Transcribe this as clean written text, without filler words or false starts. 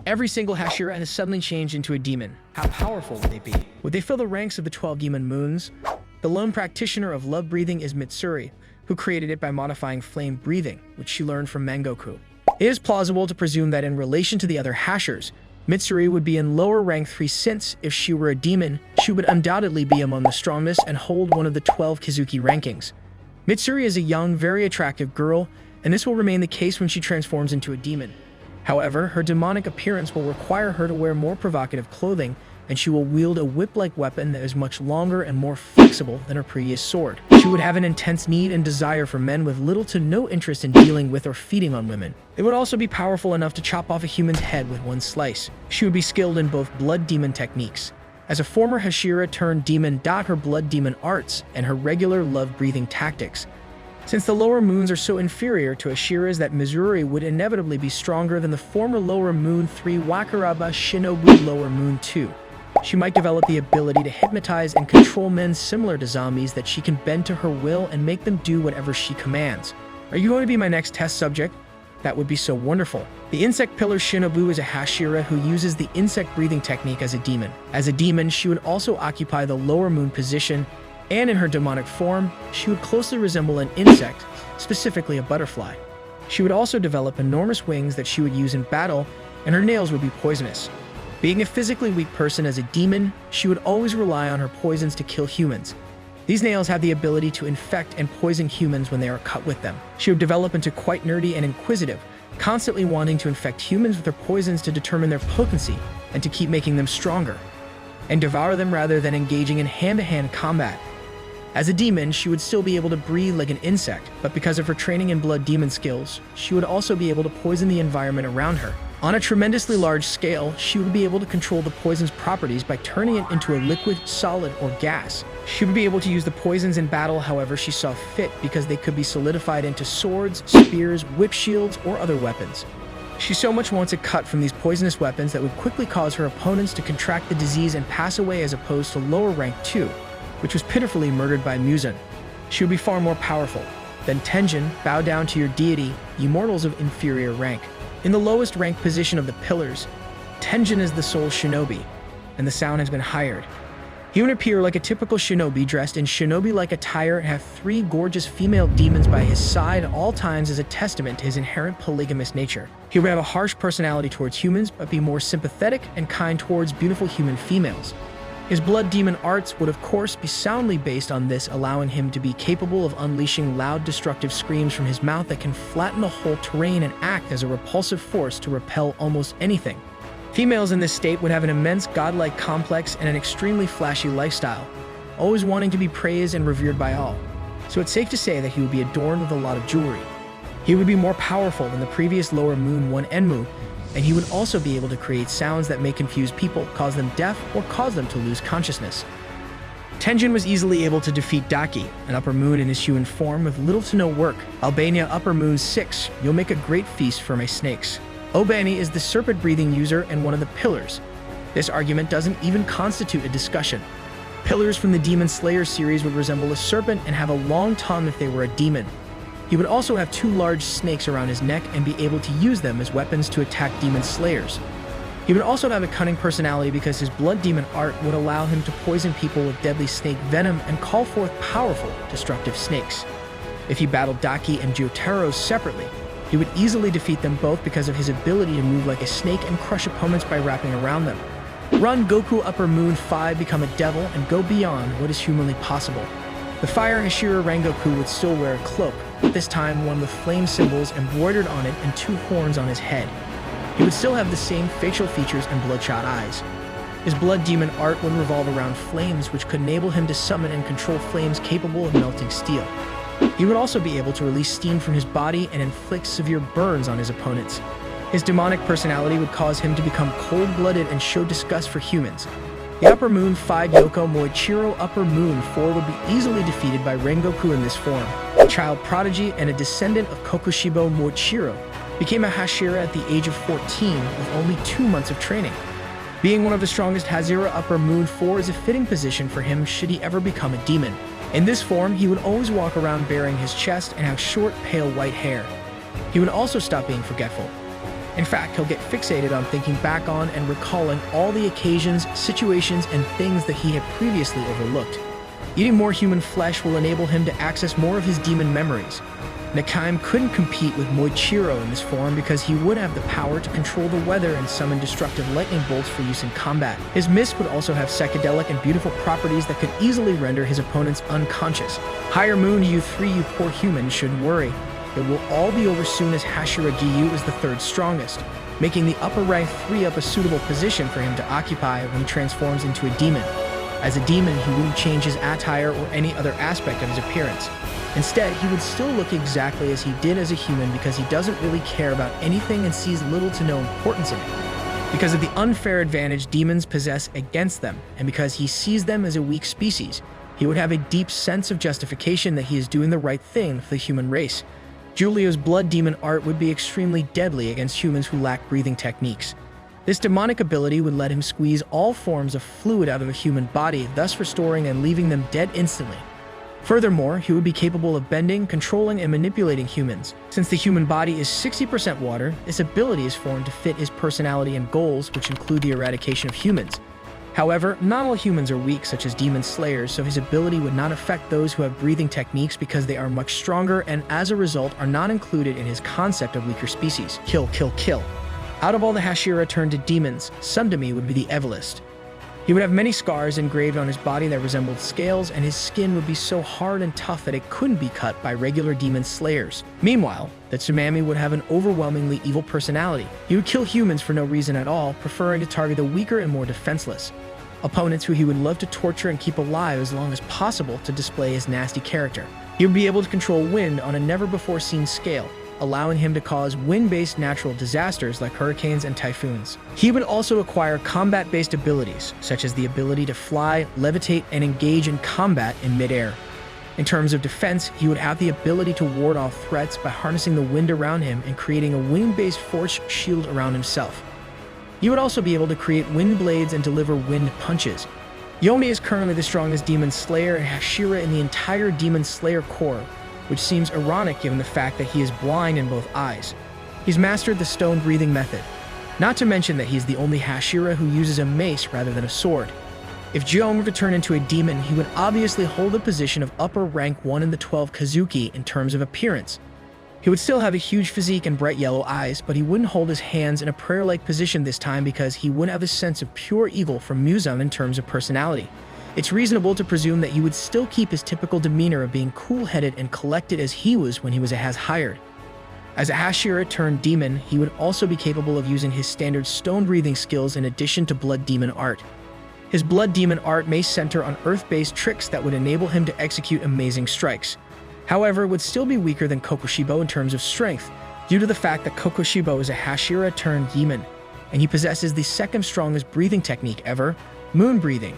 every single Hashira has suddenly changed into a demon, how powerful would they be? Would they fill the ranks of the 12 demon moons? The lone practitioner of love breathing is Mitsuri, who created it by modifying flame breathing, which she learned from Mangoku. It is plausible to presume that in relation to the other Hashers, Mitsuri would be in lower rank 3 since, if she were a demon, she would undoubtedly be among the strongest and hold one of the 12 Kizuki rankings. Mitsuri is a young, very attractive girl, and this will remain the case when she transforms into a demon. However, her demonic appearance will require her to wear more provocative clothing, and she will wield a whip-like weapon that is much longer and more flexible than her previous sword. She would have an intense need and desire for men with little to no interest in dealing with or feeding on women. It would also be powerful enough to chop off a human's head with one slice. She would be skilled in both blood demon techniques. As a former Hashira turned demon, her blood demon arts and her regular love-breathing tactics. Since the lower moons are so inferior to Hashira's that Mitsuri would inevitably be stronger than the former lower moon 3 Wakaraba Shinobu lower moon 2. She might develop the ability to hypnotize and control men similar to zombies that she can bend to her will and make them do whatever she commands. Are you going to be my next test subject? That would be so wonderful. The insect pillar Shinobu is a Hashira who uses the insect breathing technique as a demon. As a demon, she would also occupy the lower moon position, and in her demonic form, she would closely resemble an insect, specifically a butterfly. She would also develop enormous wings that she would use in battle, and her nails would be poisonous. Being a physically weak person as a demon, she would always rely on her poisons to kill humans. These nails have the ability to infect and poison humans when they are cut with them. She would develop into quite nerdy and inquisitive, constantly wanting to infect humans with her poisons to determine their potency and to keep making them stronger, and devour them rather than engaging in hand-to-hand combat. As a demon, she would still be able to breathe like an insect, but because of her training in blood demon skills, she would also be able to poison the environment around her. On a tremendously large scale, she would be able to control the poison's properties by turning it into a liquid, solid, or gas. She would be able to use the poisons in battle however she saw fit because they could be solidified into swords, spears, whip shields, or other weapons. She so much wants a cut from these poisonous weapons that would quickly cause her opponents to contract the disease and pass away as opposed to lower rank 2, which was pitifully murdered by Muzan. She would be far more powerful. Then Tenjin, bow down to your deity, ye mortals of inferior rank. In the lowest rank position of the pillars, Tenjin is the sole shinobi, and the sound has been hired. He would appear like a typical shinobi dressed in shinobi-like attire and have 3 gorgeous female demons by his side at all times as a testament to his inherent polygamous nature. He would have a harsh personality towards humans, but be more sympathetic and kind towards beautiful human females. His blood demon arts would of course be soundly based on this, allowing him to be capable of unleashing loud destructive screams from his mouth that can flatten the whole terrain and act as a repulsive force to repel almost anything. Females in this state would have an immense godlike complex and an extremely flashy lifestyle, always wanting to be praised and revered by all. So it's safe to say that he would be adorned with a lot of jewelry. He would be more powerful than the previous lower moon 1 Enmu, and he would also be able to create sounds that may confuse people, cause them deaf, or cause them to lose consciousness. Tenjin was easily able to defeat Daki, an upper moon in his human form with little to no work. Albania upper moon 6, you'll make a great feast for my snakes. Obani is the serpent-breathing user and one of the pillars. This argument doesn't even constitute a discussion. Pillars from the Demon Slayer series would resemble a serpent and have a long tongue if they were a demon. He would also have 2 large snakes around his neck and be able to use them as weapons to attack demon slayers. He would also have a cunning personality because his blood demon art would allow him to poison people with deadly snake venom and call forth powerful, destructive snakes. If he battled Daki and Jotaro separately, he would easily defeat them both because of his ability to move like a snake and crush opponents by wrapping around them. Run Goku Upper Moon 5 become a devil and go beyond what is humanly possible. The Fire Hashira Rengoku would still wear a cloak, but this time one with flame symbols embroidered on it and 2 horns on his head. He would still have the same facial features and bloodshot eyes. His blood demon art would revolve around flames, which could enable him to summon and control flames capable of melting steel. He would also be able to release steam from his body and inflict severe burns on his opponents. His demonic personality would cause him to become cold-blooded and show disgust for humans. The Upper Moon 5 Yoko Moichiro Upper Moon 4 would be easily defeated by Rengoku in this form. A child prodigy and a descendant of Kokushibo Moichiro, became a Hashira at the age of 14 with only 2 months of training. Being one of the strongest Hashira Upper Moon 4 is a fitting position for him should he ever become a demon. In this form, he would always walk around bearing his chest and have short, pale white hair. He would also stop being forgetful. In fact, he'll get fixated on thinking back on and recalling all the occasions, situations, and things that he had previously overlooked. Eating more human flesh will enable him to access more of his demon memories. Nakaim couldn't compete with Moichiro in this form because he would have the power to control the weather and summon destructive lightning bolts for use in combat. His mist would also have psychedelic and beautiful properties that could easily render his opponents unconscious. Higher Moon, you three, you poor humans, shouldn't worry. It will all be over soon, as Hashira Giyu is the third strongest, making the upper rank 3 up a suitable position for him to occupy when he transforms into a demon. As a demon, he wouldn't change his attire or any other aspect of his appearance. Instead, he would still look exactly as he did as a human because he doesn't really care about anything and sees little to no importance in it. Because of the unfair advantage demons possess against them, and because he sees them as a weak species, he would have a deep sense of justification that he is doing the right thing for the human race. Giulio's blood demon art would be extremely deadly against humans who lack breathing techniques. This demonic ability would let him squeeze all forms of fluid out of a human body, thus restoring and leaving them dead instantly. Furthermore, he would be capable of bending, controlling, and manipulating humans. Since the human body is 60% water, this ability is formed to fit his personality and goals, which include the eradication of humans. However, not all humans are weak, such as demon slayers, so his ability would not affect those who have breathing techniques because they are much stronger and as a result are not included in his concept of weaker species. Kill, kill, kill. Out of all the Hashira turned to demons, Sundami would be the evilest. He would have many scars engraved on his body that resembled scales, and his skin would be so hard and tough that it couldn't be cut by regular demon slayers. Meanwhile, the Tsunami would have an overwhelmingly evil personality. He would kill humans for no reason at all, preferring to target the weaker and more defenseless. Opponents who he would love to torture and keep alive as long as possible to display his nasty character. He would be able to control wind on a never-before-seen scale, allowing him to cause wind-based natural disasters like hurricanes and typhoons. He would also acquire combat-based abilities, such as the ability to fly, levitate, and engage in combat in midair. In terms of defense, he would have the ability to ward off threats by harnessing the wind around him and creating a wind-based force shield around himself. He would also be able to create wind blades and deliver wind punches. Yomi is currently the strongest demon slayer and Hashira in the entire demon slayer corps, which seems ironic given the fact that he is blind in both eyes. He's mastered the stone breathing method, not to mention that he's the only Hashira who uses a mace rather than a sword. If Jion were to turn into a demon, he would obviously hold the position of upper rank 1 in the 12 Kazuki in terms of appearance. He would still have a huge physique and bright yellow eyes, but he wouldn't hold his hands in a prayer-like position this time because he wouldn't have a sense of pure evil from Muzan in terms of personality. It's reasonable to presume that he would still keep his typical demeanor of being cool-headed and collected as he was when he was a Has-hired. As a Hashira turned demon, he would also be capable of using his standard stone-breathing skills in addition to blood demon art. His blood demon art may center on earth-based tricks that would enable him to execute amazing strikes. However, it would still be weaker than Kokushibo in terms of strength, due to the fact that Kokushibo is a Hashira turned demon, and he possesses the second strongest breathing technique ever, moon breathing.